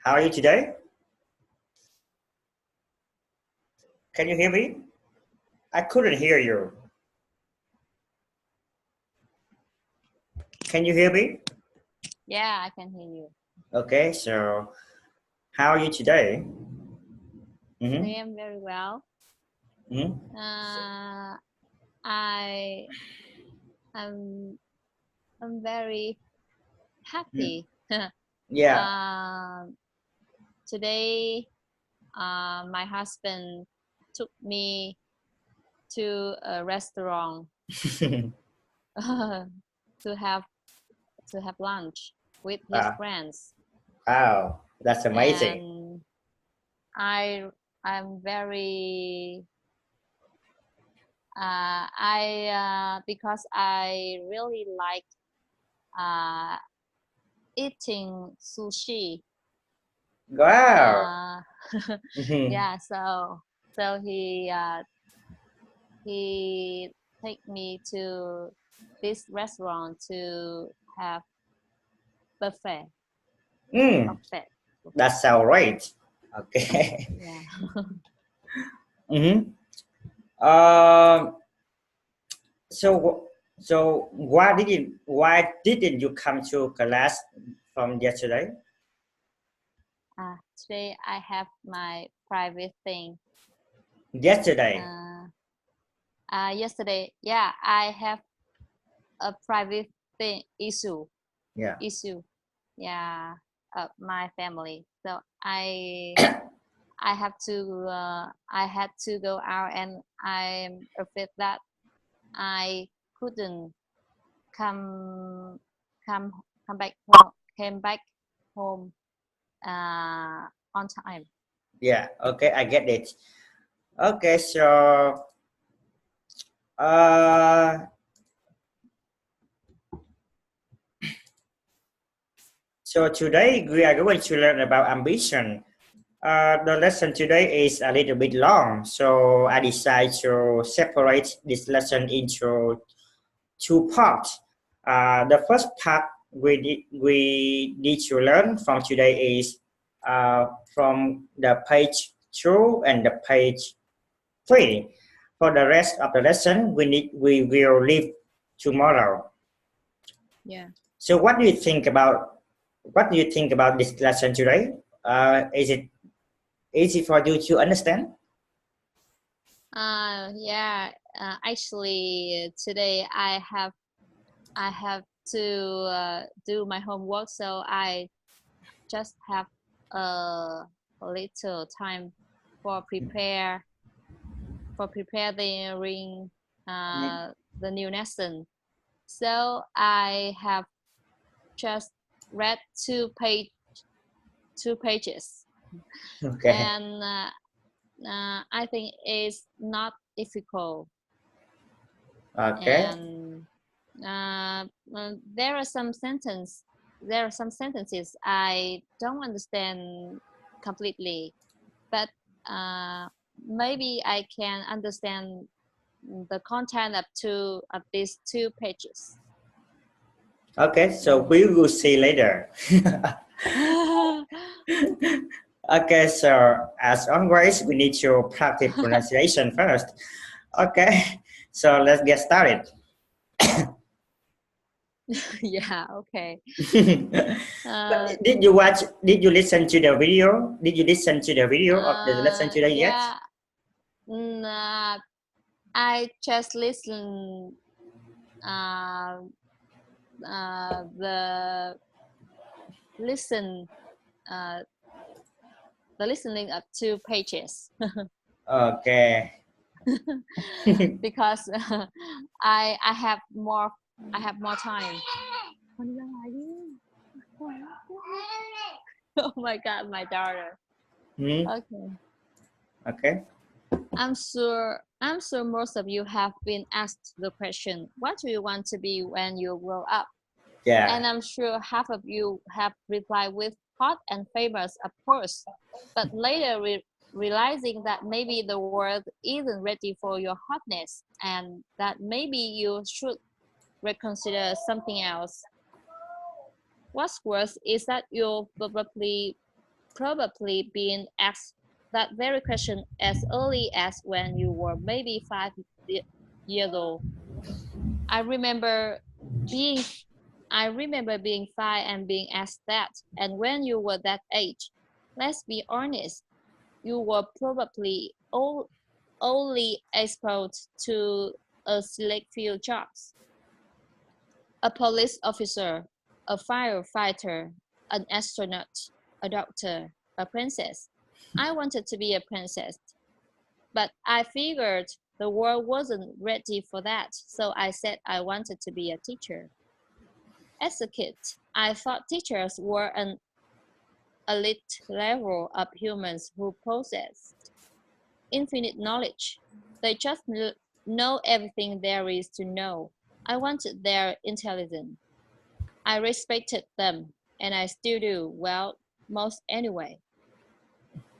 How are you today? Can you hear me? I couldn't hear you. Can you hear me? Yeah, I can hear you. Okay, so how are you today? I Mm-hmm. am very well. Mm-hmm. I am I'm very happy. Yeah. Um, Today, my husband took me to a restaurant to have lunch with his Wow. friends, Wow. That's amazing. and I I'm very because I really like uh, eating sushi. Wow. Uh, Mm-hmm. yeah, so he take me to this restaurant to have buffet Mm, buffet buffet. that's all right. Okay. Yeah. Mm-hmm. Um. So, why didn't you come to class from yesterday? Today I have my private thing. Yesterday. Uh, Yesterday, yeah, I have a private thing Yeah. issue. Yeah, my family. So I had to go out, and I'm afraid that I couldn't come come come back home came back home on time. Yeah. Okay, I get it. Okay, uh, so today we are going to learn about ambition. The lesson today is a little bit long, so I decided to separate this lesson into two parts. The first part we need to learn from today is from the page 2 and the page 3. For the rest of the lesson, we will leave tomorrow. Yeah. So, what do you think about this lesson today? Is it easy for you to understand? Yeah. Actually, today I have to do my homework, so I just have a little time for preparing Mm. the new lesson. So I have just read two pages, Okay. and I think it's not difficult. Okay. And uh, there are some sentences I don't understand completely, but uh, maybe I can understand the content of these two pages. Okay. So we will see later. Okay. So as always, we need to practice pronunciation first. Okay. So let's get started. Yeah, okay. But Uh, did you listen to the video? Did you listen to the video of the lesson today yet? yeah, mm, uh, I just listen uh, the listen uh, the listening of two pages Okay. because I have more time. Oh my god, my daughter. Hmm. Okay. Okay. I'm sure most of you have been asked the question, what do you want to be when you grow up? Yeah. And I'm sure half of you have replied with hot and famous, of course. But later realizing that maybe the world isn't ready for your hotness, and that maybe you should reconsider something else. What's worse is that you'll probably probably been asked that very question as early as when you were maybe years old. I remember being I remember being 5 and being asked that. And when you were that age, let's be honest, you were probably only exposed to a select few jobs. A police officer, a firefighter, an astronaut, a doctor, a princess. I wanted to be a princess, but I figured the world wasn't ready for that, so I said I wanted to be a teacher. As a kid, I thought teachers were an elite level of humans who possessed infinite knowledge. They just know everything there is to know. I wanted their intelligence. I respected them, and I still do, well, most anyway.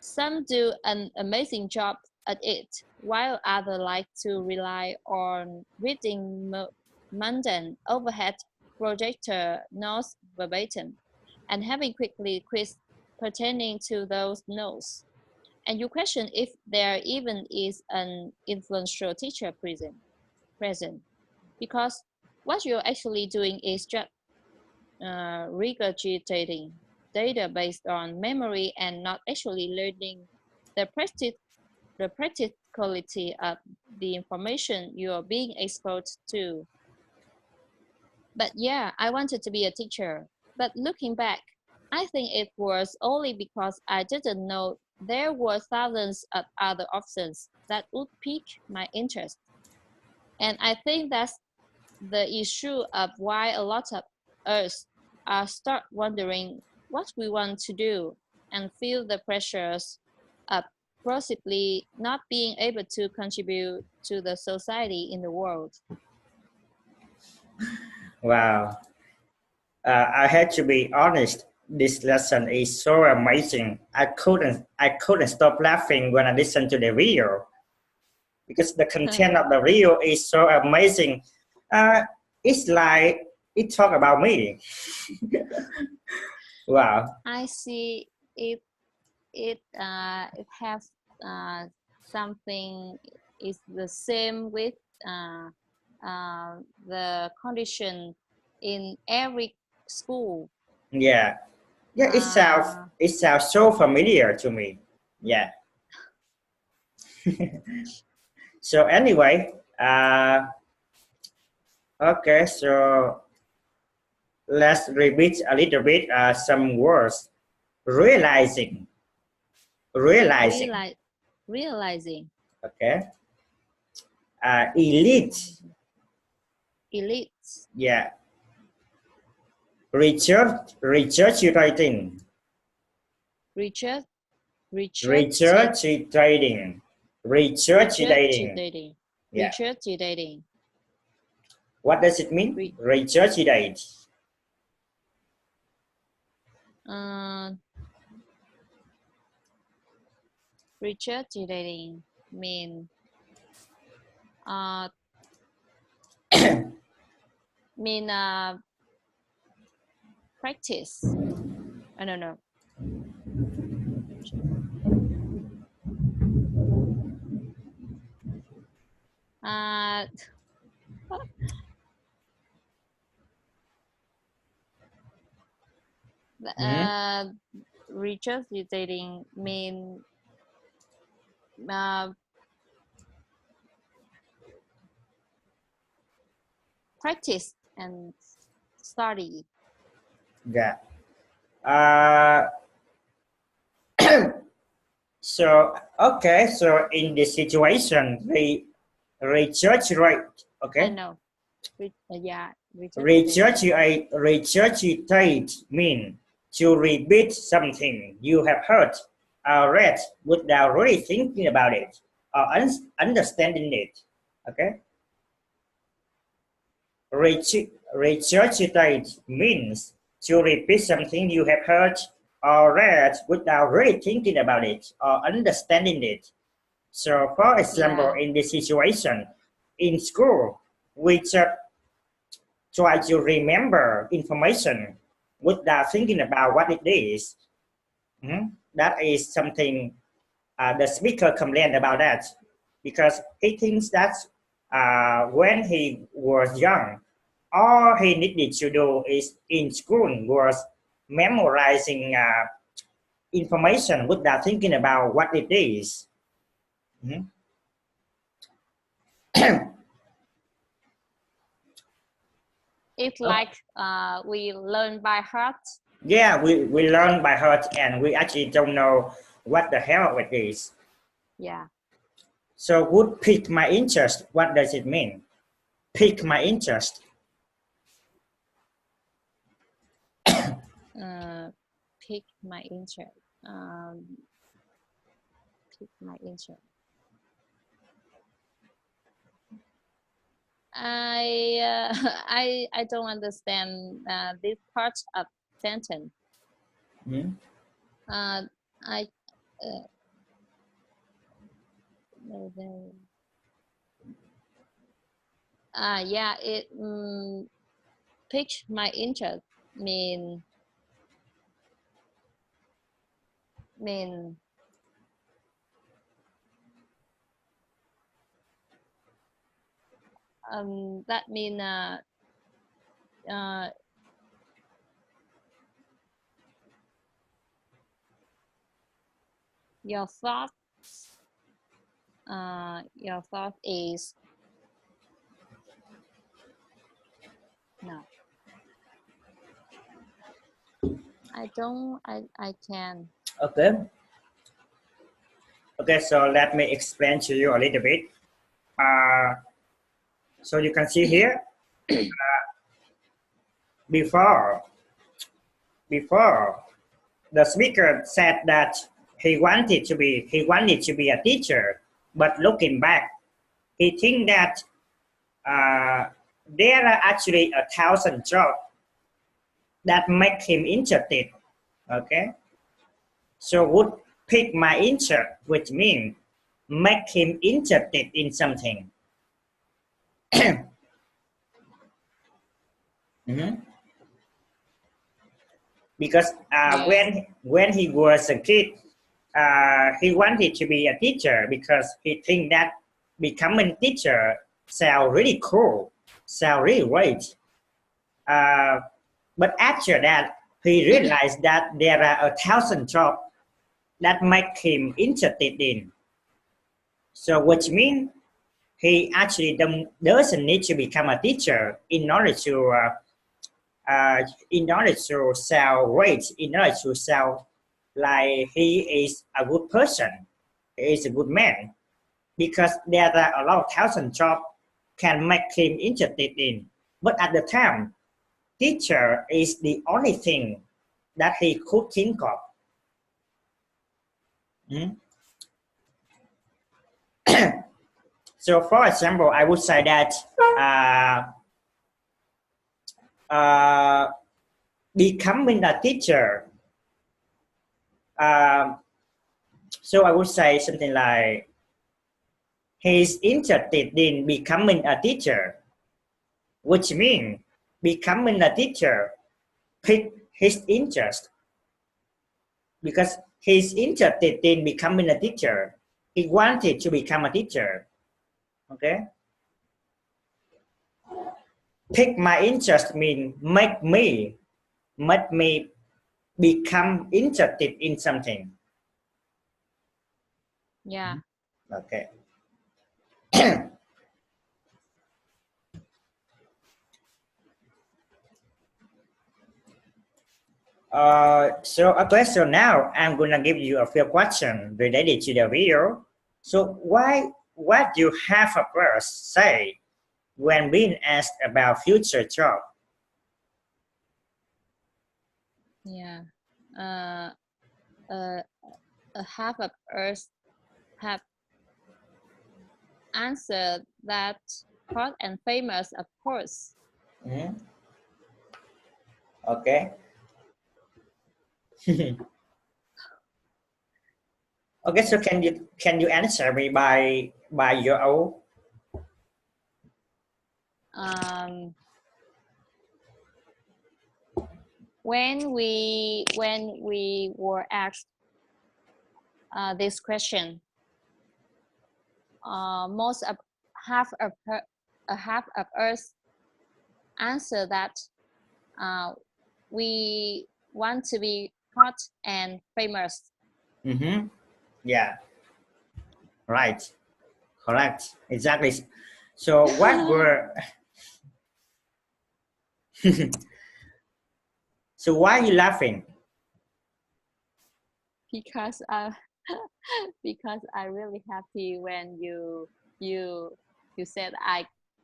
Some do an amazing job at it, while others like to rely on reading mundane overhead projector notes verbatim and having quickly quiz pertaining to those notes. And you question if there even is an influential teacher present, because what you're actually doing is just regurgitating data based on memory and not actually learning the practicality of the information you are being exposed to. But yeah, I wanted to be a teacher. But looking back, I think it was only because I didn't know there were thousands of other options that would pique my interest. And I think that's the issue of why a lot of us start wondering what we want to do and feel the pressures of possibly not being able to contribute to the society in the world. Wow. I had to be honest. This lesson is so amazing. I couldn't stop laughing when I listened to the video because the content of the video is so amazing. Uh, it's like it talk about me. Wow. I see it has something is the same with uh, the condition in every school. Yeah. Yeah. Uh, It sounds so familiar to me. Yeah. So anyway, okay. So let's repeat a little bit some words. Realizing. Realizing. realizing Okay. Elite. elites, Yeah. Research writing. research, research, Research trading. Research dating. dating, Yeah. dating, What does it mean? re, Research date. uh, dating mean uh, mean practice. I don't know. Uh, Hmm? dating mean uh, practice and study. Yeah. Uh, so okay. So in this situation, the research rate. I Okay. know. Yeah, dating. Regurgitate mean to repeat something you have heard or read without really thinking about it or understanding it. Okay. Regurgitate means to repeat something you have heard or read without really thinking about it or understanding it. So, for example, Yeah, in this situation, in school, we just try to remember information without thinking about what it is. That is something the speaker complained about that because he thinks that when he was young, all he needed to do is in school was memorizing information without thinking about what it is. It's like we learn by heart. Yeah, we learn by heart and we actually don't know what the hell it is. Yeah. So would pique my interest. What does it mean? Pique my interest. Pique my interest. Pique my interest. I don't understand this part of sentence. Yeah, it piqued my interest mean that mean your thought is no. I can. Okay, so let me explain to you a little bit. So you can see here, before the speaker said that he wanted to be a teacher, but looking back, he think that there are actually 1,000 jobs that make him interested. Okay, so would pique my interest, which means make him interested in something. Because when he was a kid, he wanted to be a teacher because he think that becoming teacher sound really cool, sound really great. But after that, he realized that there are 1,000 jobs that make him interested in. So which means he actually doesn't need to become a teacher in order to sell great, in order to sell like he is a good person, he is a good man, because there are a lot of 1,000 jobs can make him interested in. But at the time, teacher is the only thing that he could think of. So, for example, I would say that becoming a teacher. So I would say something like he's interested in becoming a teacher, which means becoming a teacher piqued his interest because he's interested in becoming a teacher. He wanted to become a teacher. Okay. Pique my interest means make me become interested in something. Yeah. Okay. So okay, so now I'm gonna give you a few questions related to the video. So what do half of us say when being asked about future job? Yeah. Half of us have answered that hot and famous, of course. Okay. Okay, so can you answer me by your own? when we were asked this question, most of half of us answer that we want to be hot and famous. Mm-hmm. Yeah, right, correct, exactly. So what were so why are you laughing? Because because I'm really happy when you said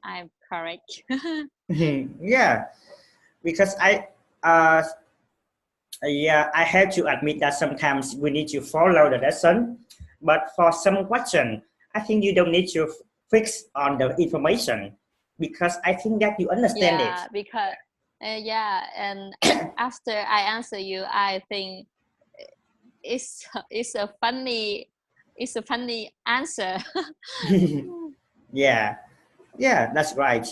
I'm correct. Yeah, because uh yeah, I have to admit that sometimes we need to follow the lesson, but for some question, I think you don't need to fix on the information because I think that you understand it. Yeah, because yeah, and after I answer you, I think it's a funny answer. Yeah, yeah, that's right.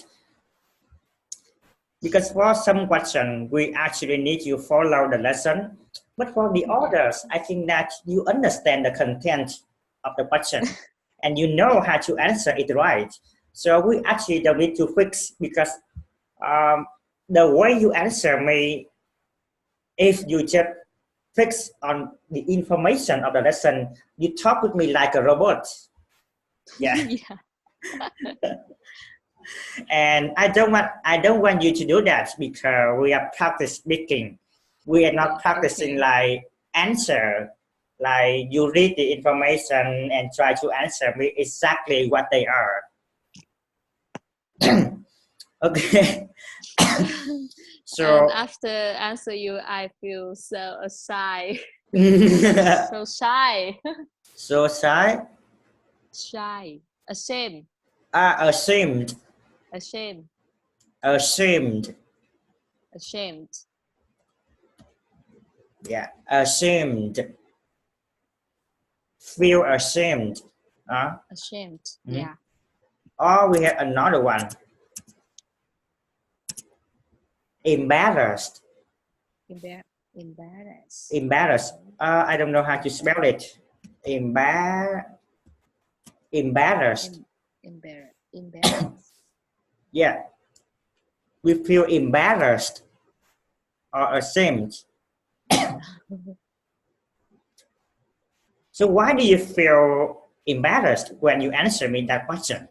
Because for some question, we actually need to follow the lesson, but for the Yeah. others, I think that you understand the content of the question and you know how to answer it right. So we actually don't need to fix because um, the way you answer may, if you just fix on the information of the lesson, you talk with me like a robot. Yeah. Yeah. And I don't want you to do that because we are practice speaking. We are not practicing Okay. like answer, like you read the information and try to answer me exactly what they are. Okay. And So after answer you, I feel so shy. So shy. so shy, Shy. Ashamed. ashamed, Ashamed. ashamed, Ashamed. yeah, ashamed, feel ashamed. Ashamed. Mhm. Yeah. Or we have another one, embarrassed. Embarrassed. Embarrassed. I don't know how to spell it. Embarrassed. Embarrassed. Yeah, we feel embarrassed or ashamed. So why do you feel embarrassed when you answer me that question?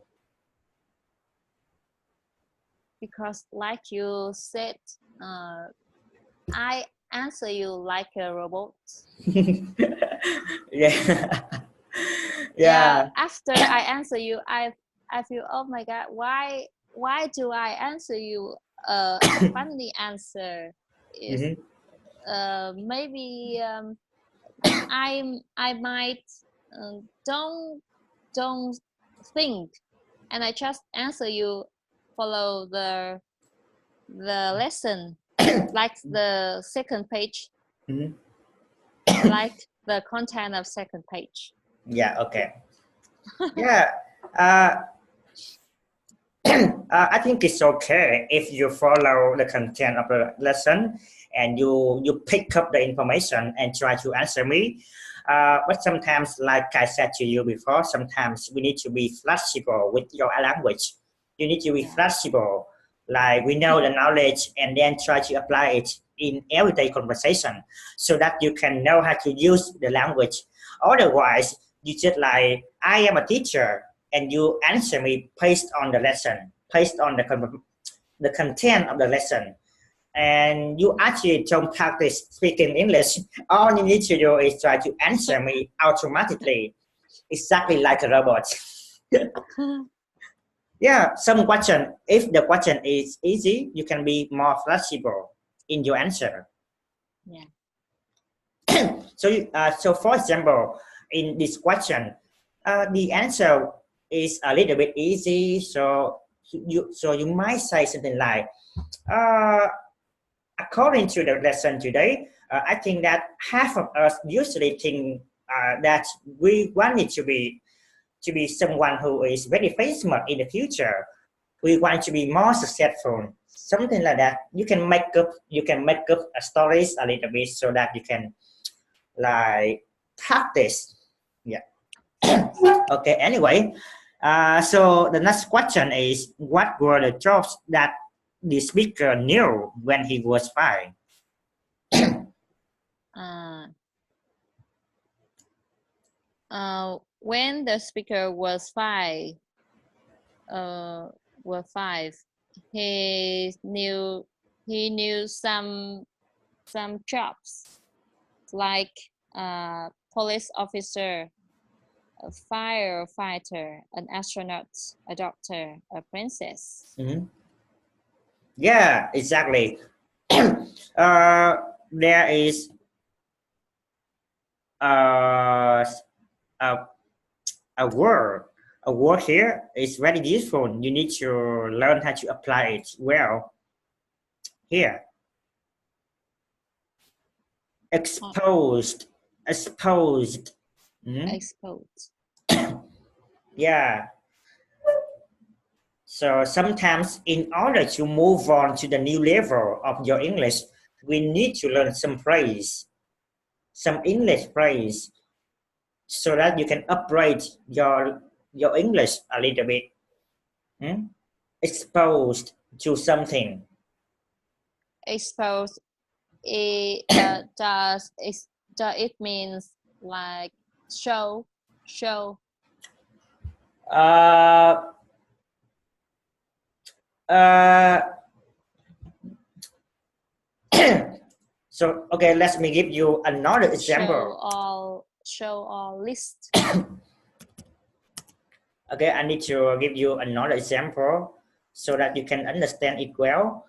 Because like you said, I answer you like a robot. Yeah. Yeah, Yeah. after I answer you, I feel, oh my god, why do I answer you a funny answer? Is Mhm. maybe I might don't think, and I just answer you follow the lesson, like the second page, Mhm. like the content of second page. Yeah. Okay. Yeah. I think it's okay if you follow the content of the lesson and you pick up the information and try to answer me. But sometimes, like I said to you before, sometimes we need to be flexible with your language. You need to be Yeah. flexible, like we know the knowledge and then try to apply it in everyday conversation so that you can know how to use the language. Otherwise, you just like, I am a teacher and you answer me based on the lesson, based on the content of the lesson. And you actually don't practice speaking English. All you need to do is try to answer me automatically, exactly like a robot. Yeah, some question, if the question is easy, you can be more flexible in your answer. Yeah. So for example, in this question, the answer is a little bit easy. So you might say something like, uh, according to the lesson today, I think that half of us usually think that we wanted to be someone who is very famous in the future. We want to be more successful. something like that. You can make up stories a little bit so that you can like practice. Yeah. Okay. Anyway, so the next question is, what were the jokes that the speaker knew when he was 5? When the speaker was five, he knew some jobs like police officer, a firefighter, an astronaut, a doctor, a princess. Mm-hmm. Yeah, exactly. There is a word. A word here is very useful. You need to learn how to apply it well. Here, exposed. Mm-hmm. Exposed. Yeah. So sometimes in order to move on to the new level of your English, we need to learn some phrase, some English phrase, so that you can upgrade your English a little bit. Exposed to something. Exposed. Does it means like show? So okay, let me give you another example. Show all list. Okay, I need to give you another example so that you can understand it well.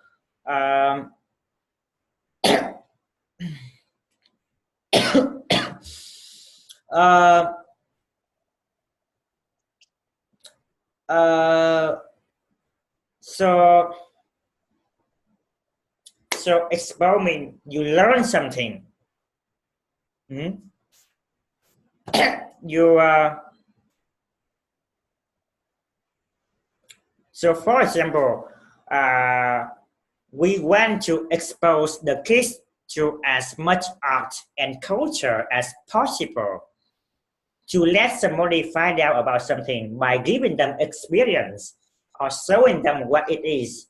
So expose means you learn something. So for example, we want to expose the kids to as much art and culture as possible, to let somebody find out about something by giving them experience or showing them what it is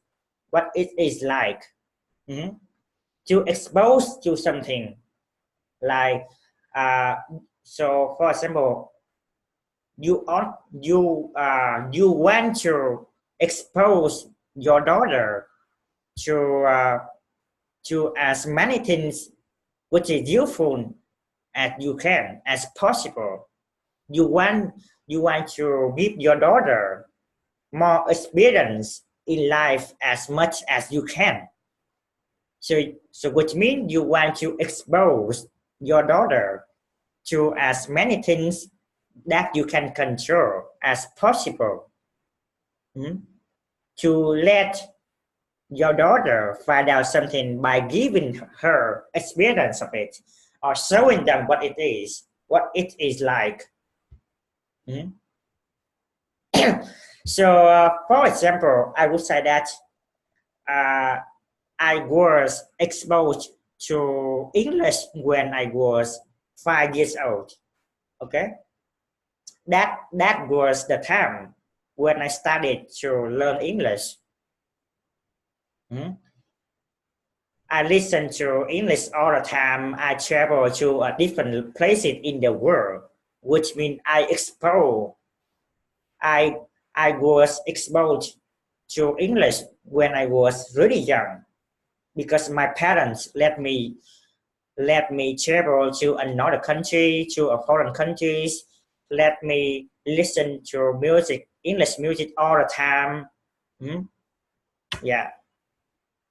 like. To expose to something like so for example, you want to expose your daughter to as many things which is useful as you can, as possible. You want to give your daughter more experience in life as much as you can. So which means you want to expose your daughter to as many things that you can control as possible. To let your daughter find out something by giving her experience of it or showing them what it is like. So for example, I would say that I was exposed to English when I was 5 years old. Okay, that was the time when I started to learn English. I listen to English all the time. I travel to different places in the world, which means I was exposed to English when I was really young, because my parents let me travel to another country, to a foreign countries, let me listen to music, English music all the time. Yeah.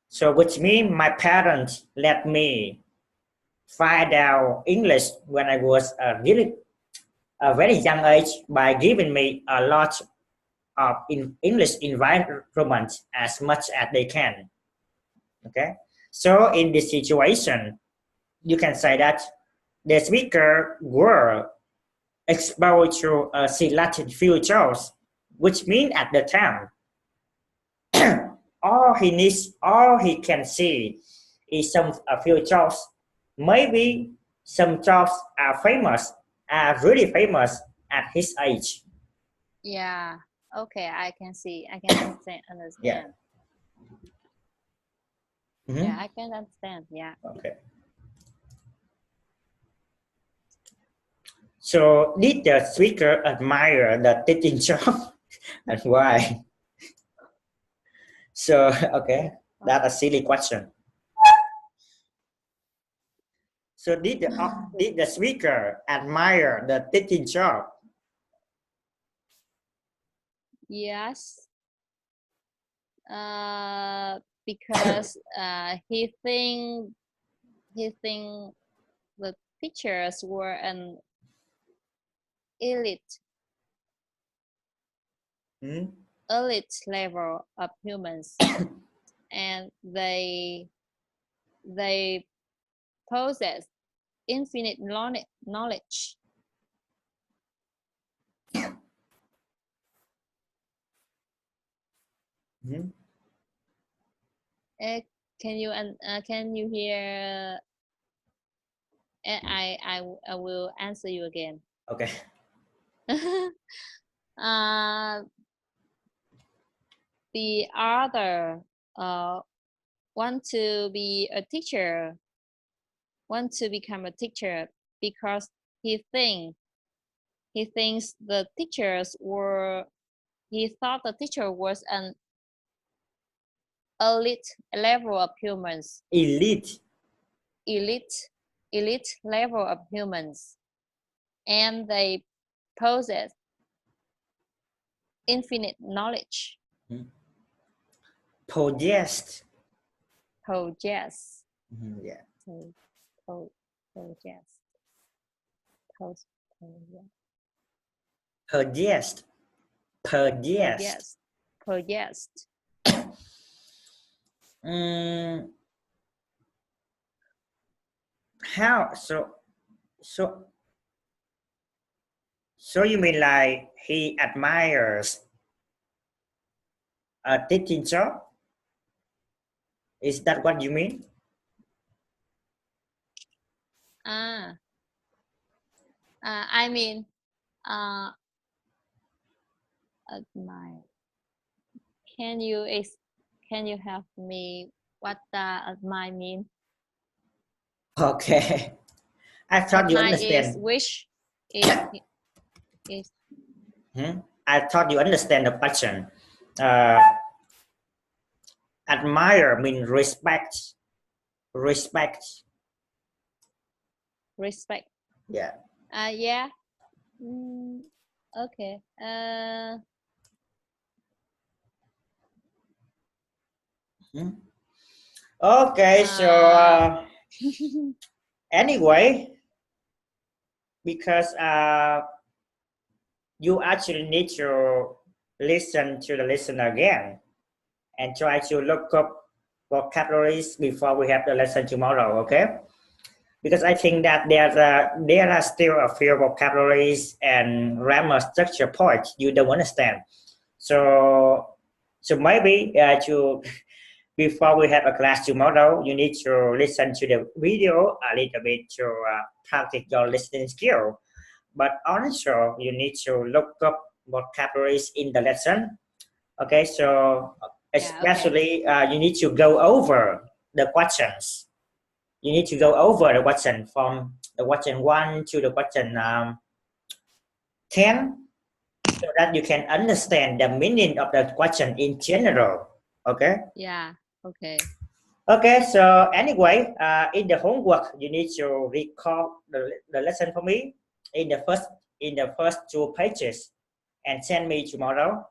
So which means my parents let me find out English when I was a very young age by giving me a lot of English environment as much as they can. Okay. So in this situation, you can say that the speaker were exposed to selected few jobs, which means at the time all he needs, all he can see is a few jobs. Maybe some jobs are famous, are really famous at his age. Yeah. Okay, I can see. I can understand. Yeah. Yeah, I can understand. Yeah. Okay. So did the speaker admire the teaching job and why? So okay, that's a silly question. So did the speaker admire the teaching job? Yes. Because he think the teachers were an elite level of humans, and they possess infinite knowledge. Can you hear? I will answer you again. Okay. The other want to be a teacher, want to become a teacher because he thinks the teachers were. He thought the teacher was an elite level of humans. Elite Level of humans, and they possess infinite knowledge. Possessed. Possess. Yeah. Possessed. Possessed. Possessed. Possessed. How so you mean like he admires a teaching job? Is that what you mean? I mean, admire. Can you help me? What does admire mean? Okay, I thought you understand. Is wish. Is. I thought you understand the question. Admire means respect. Respect. Yeah. Yeah. Okay. Okay, so anyway, because you actually need to listen to the lesson again and try to look up vocabularies before we have the lesson tomorrow, okay? Because I think that there are still a few vocabularies and grammar structure points you don't understand. So maybe before we have a class tomorrow, you need to listen to the video a little bit to practice your listening skill. But also, you need to look up vocabularies in the lesson. Okay, so especially you need to go over the questions. You need to go over the question from the question 1 to the question 10 so that you can understand the meaning of the question in general. Okay? Yeah, okay. Okay, so anyway, in the homework, you need to record the lesson for me in the first 2 pages and send me tomorrow.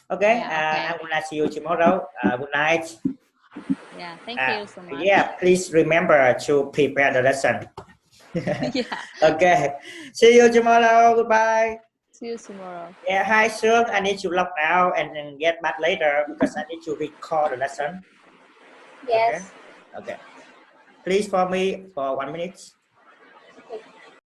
Okay, yeah, I'm gonna see you tomorrow. Good night. Yeah, thank you so much. Yeah, please remember to prepare the lesson. Yeah. Okay, see you tomorrow. Goodbye. See you tomorrow. Yeah, hi Sương. I need to log out and then get back later because I need to record the lesson. Yes. Okay. Please for me for 1 minute.